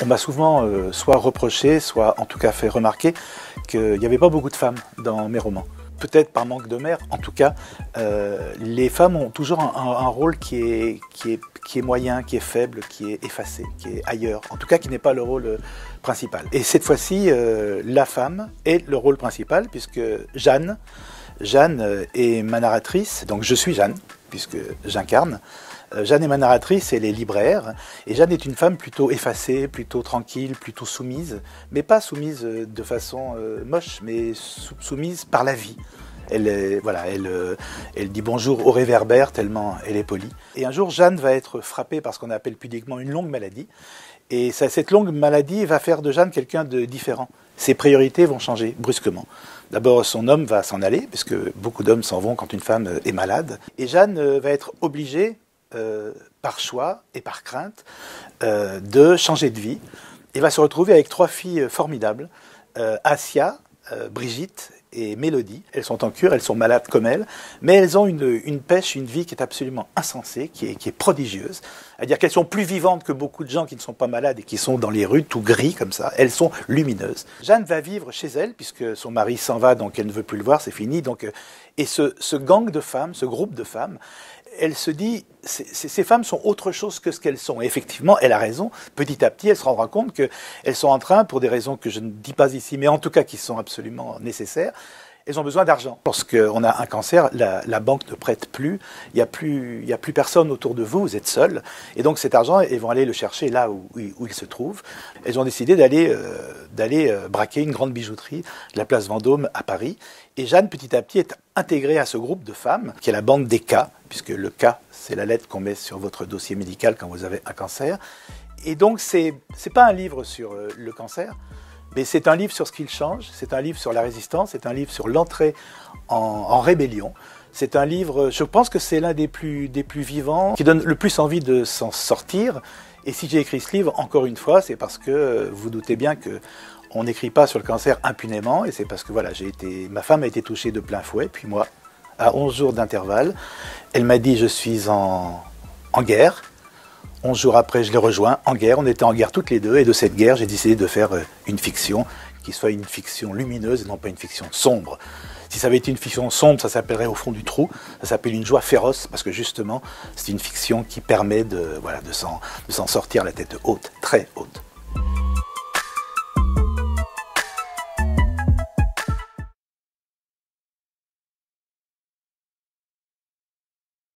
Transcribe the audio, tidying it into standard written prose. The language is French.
On m'a souvent soit reproché, soit en tout cas fait remarquer qu'il n'y avait pas beaucoup de femmes dans mes romans. Peut-être par manque de mère, en tout cas, les femmes ont toujours un rôle qui est moyen, qui est faible, qui est effacé, qui est ailleurs, en tout cas qui n'est pas le rôle principal. Et cette fois-ci, la femme est le rôle principal, puisque Jeanne est ma narratrice, donc je suis Jeanne, puisque j'incarne. Jeanne est ma narratrice, elle est libraire, et Jeanne est une femme plutôt effacée, plutôt tranquille, plutôt soumise, mais pas soumise de façon moche, mais soumise par la vie. Elle dit bonjour au réverbère tellement elle est polie. Et un jour, Jeanne va être frappée par ce qu'on appelle pudiquement une longue maladie, et cette longue maladie va faire de Jeanne quelqu'un de différent. Ses priorités vont changer brusquement. D'abord, son homme va s'en aller, puisque beaucoup d'hommes s'en vont quand une femme est malade, et Jeanne va être obligée, par choix et par crainte, de changer de vie, et va se retrouver avec 3 filles formidables, Assia, Brigitte et Mélodie. Elles sont en cure, elles sont malades comme elle, mais elles ont une pêche, une vie qui est absolument insensée, qui est prodigieuse. C'est-à-dire qu'elles sont plus vivantes que beaucoup de gens qui ne sont pas malades et qui sont dans les rues tout gris comme ça. Elles sont lumineuses. Jeanne va vivre chez elle, puisque son mari s'en va, donc elle ne veut plus le voir, c'est fini. Donc, et ce gang de femmes, ce groupe de femmes, elle se dit, ces femmes sont autre chose que ce qu'elles sont. Et effectivement, elle a raison. Petit à petit, elle se rendra compte qu'elles sont en train, pour des raisons que je ne dis pas ici, mais en tout cas qui sont absolument nécessaires, elles ont besoin d'argent. Lorsqu'on a un cancer, la banque ne prête plus, il n'y a plus personne autour de vous, vous êtes seul. Et donc cet argent, elles vont aller le chercher là où il se trouve. Elles ont décidé d'aller braquer une grande bijouterie de la place Vendôme à Paris. Et Jeanne, petit à petit, est intégrée à ce groupe de femmes, qui est la bande des K, puisque le K, c'est la lettre qu'on met sur votre dossier médical quand vous avez un cancer. Et donc, c'est pas un livre sur le cancer, mais c'est un livre sur ce qu'il change, c'est un livre sur la résistance, c'est un livre sur l'entrée en rébellion. C'est un livre, je pense que c'est l'un des plus vivants, qui donne le plus envie de s'en sortir. Et si j'ai écrit ce livre, encore une fois, c'est parce que vous doutez bien que on n'écrit pas sur le cancer impunément, et c'est parce que voilà, ma femme a été touchée de plein fouet, puis moi, à 11 jours d'intervalle, elle m'a dit « je suis en guerre ». 11 jours après, je l'ai rejoint en guerre, on était en guerre toutes les deux, et de cette guerre, j'ai décidé de faire une fiction qui soit une fiction lumineuse et non pas une fiction sombre. Si ça avait été une fiction sombre, ça s'appellerait Au fond du trou, ça s'appelle Une joie féroce, parce que justement, c'est une fiction qui permet de s'en sortir la tête haute, très haute.